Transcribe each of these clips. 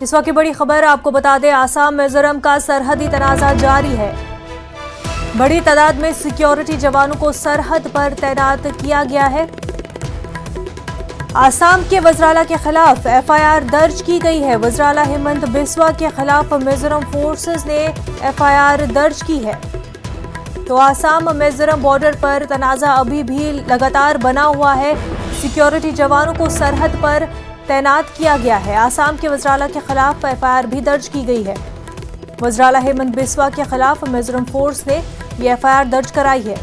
इस वक्त की बड़ी खबर आपको बता दें, आसाम मिजोरम का सरहदी तनाजा जारी है। बड़ी तादाद में सिक्योरिटी जवानों को सरहद पर तैनात किया गया है। आसाम के वज़राला के खिलाफ एफआईआर दर्ज की गई है। वज़राला हेमंत बिस्वा के खिलाफ मिजोरम फोर्सेस ने एफआईआर दर्ज की है। तो आसाम मिजोरम बॉर्डर पर तनाजा अभी भी लगातार बना हुआ है। सिक्योरिटी जवानों को सरहद पर तैनात किया गया है। आसाम के वज़राला के खिलाफ एफआईआर भी दर्ज की गई है। वज़राला हेमंत बिस्वा के खिलाफ मिजोरम फोर्स ने ये एफआईआर दर्ज कराई है।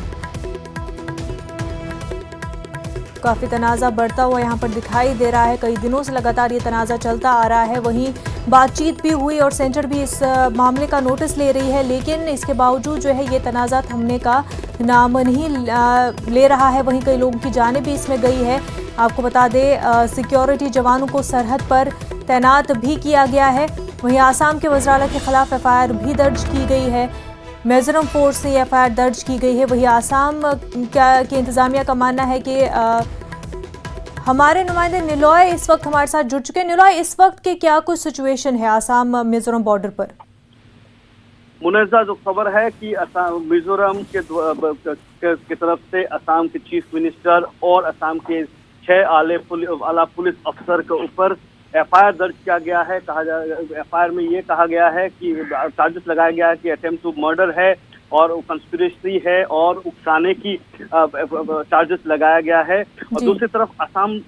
काफी तनाजा बढ़ता हुआ यहाँ पर दिखाई दे रहा है। कई दिनों से लगातार ये तनाजा चलता आ रहा है। वहीं बातचीत भी हुई और सेंटर भी इस मामले का नोटिस ले रही है, लेकिन इसके बावजूद जो है ये तनाजा थमने का नाम नहीं ले रहा है। वहीं कई लोगों की जानें भी इसमें गई है। आपको बता दें, सिक्योरिटी जवानों को सरहद पर तैनात भी किया गया है। वहीं आसाम के वज़राला के खिलाफ एफआईआर भी दर्ज की गई है। मिजोरम फोर्स से एफआईआर दर्ज की गई है। वहीं आसाम के इंतजामिया का मानना है कि हमारे नुमाइंदे निलॉय इस वक्त हमारे साथ जुड़ चुके हैं। निलॉय, इस वक्त के क्या कुछ सिचुएशन है आसाम मिजोरम बॉर्डर पर? मुनज़्ज़ा, जो खबर है कि असम मिजोरम के तरफ से असम के चीफ मिनिस्टर और असम के 6 आला पुलिस अफसर के ऊपर एफआईआर दर्ज किया गया है। एफआईआर में ये कहा गया है कि चार्जेस लगाया गया है कि अटेम्प्ट टू मर्डर है और कंस्पिरेसी है और उकसाने की चार्जेस लगाया गया है। और दूसरी तरफ असम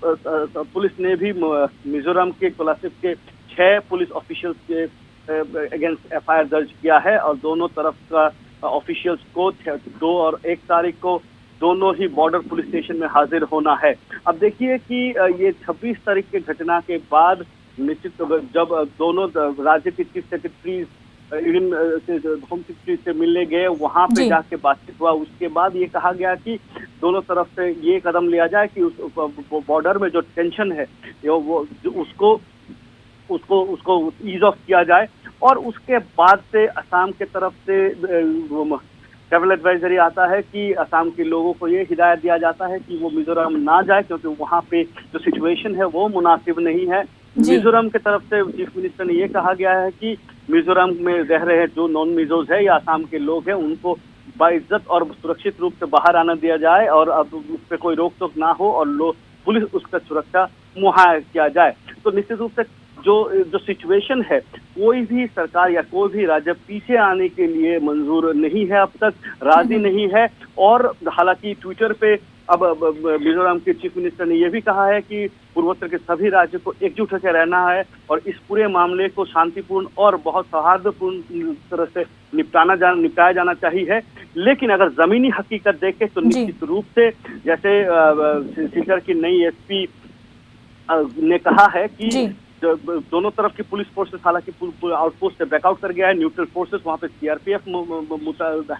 पुलिस ने भी मिजोरम के क्लासिफ के 6 पुलिस ऑफिशियल्स के अगेंस्ट एफआईआर दर्ज किया है और दोनों तरफ का ऑफिशियल्स को 2 और 1 तारीख को दोनों ही बॉर्डर पुलिस स्टेशन में हाजिर होना है। अब देखिए कि ये 26 तारीख के घटना के बाद निश्चित जब दोनों राज्य के चीफ सेक्रेटरी होम सेक्रेटरी से मिलने गए, वहां पे जाके बातचीत हुआ। उसके बाद ये कहा गया कि दोनों तरफ से ये कदम लिया जाए कि उस बॉर्डर में जो टेंशन है वो उसको ईज ऑफ किया जाए। और उसके बाद से असम के तरफ से ट्रैवल एडवाइजरी आता है कि असम के लोगों को ये हिदायत दिया जाता है कि वो मिजोरम ना जाए, क्योंकि वहाँ पे जो सिचुएशन है वो मुनासिब नहीं है। मिजोरम की तरफ से चीफ मिनिस्टर ने ये कहा गया है कि मिजोरम में रह रहे जो नॉन मिजोज है या असम के लोग हैं उनको बाइज्जत और सुरक्षित रूप से बाहर आना दिया जाए और अब उस पर कोई रोक टोक ना हो और पुलिस उसका सुरक्षा मुहैया किया जाए। तो निश्चित रूप से जो सिचुएशन है, कोई भी सरकार या कोई भी राज्य पीछे आने के लिए मंजूर नहीं है, अब तक राजी नहीं है। और हालांकि ट्विटर पे अब मिजोरम के चीफ मिनिस्टर ने यह भी कहा है कि पूर्वोत्तर के सभी राज्यों को एकजुट होकर रहना है और इस पूरे मामले को शांतिपूर्ण और बहुत सौहार्दपूर्ण तरह से निपटाया जाना चाहिए। लेकिन अगर जमीनी हकीकत देखें तो निश्चित रूप से जैसे सिलचर की नई एसपी ने कहा है कि दोनों तरफ की पुलिस फोर्सेस हालांकि आउटपोस्ट से बैकआउट कर गया है, न्यूट्रल फोर्सेस वहां पे सीआरपीएफ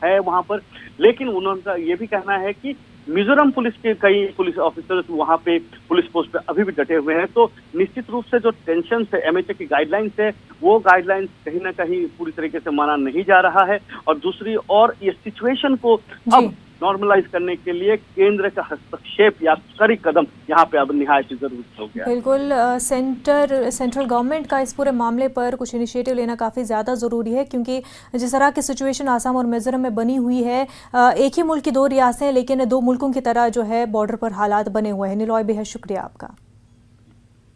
है वहां पर। लेकिन उन्होंने ये भी कहना है कि मिजोरम पुलिस के कई पुलिस ऑफिसर्स वहां पे पुलिस पोस्ट पे अभी भी डटे हुए हैं। तो निश्चित रूप से जो टेंशन है, एमएचए की गाइडलाइंस है, वो गाइडलाइंस कहीं ना कहीं पूरी तरीके से माना नहीं जा रहा है। और दूसरी और ये सिचुएशन को अब नॉर्मलाइज करने के लिए केंद्र का हस्तक्षेप या कड़ी कदम यहाँ पे अब निहायत जरूरी हो गया। बिल्कुल, सेंट्रल गवर्नमेंट का इस पूरे मामले पर कुछ इनिशिएटिव लेना काफ़ी ज़्यादा ज़रूरी है, क्योंकि जिस तरह की सिचुएशन आसाम और मिजोरम में बनी हुई है, एक ही मुल्क की 2 रियासतें लेकिन 2 मुल्कों की तरह जो है बॉर्डर पर हालात बने हुए हैं। निलॉय, बेहद शुक्रिया आपका।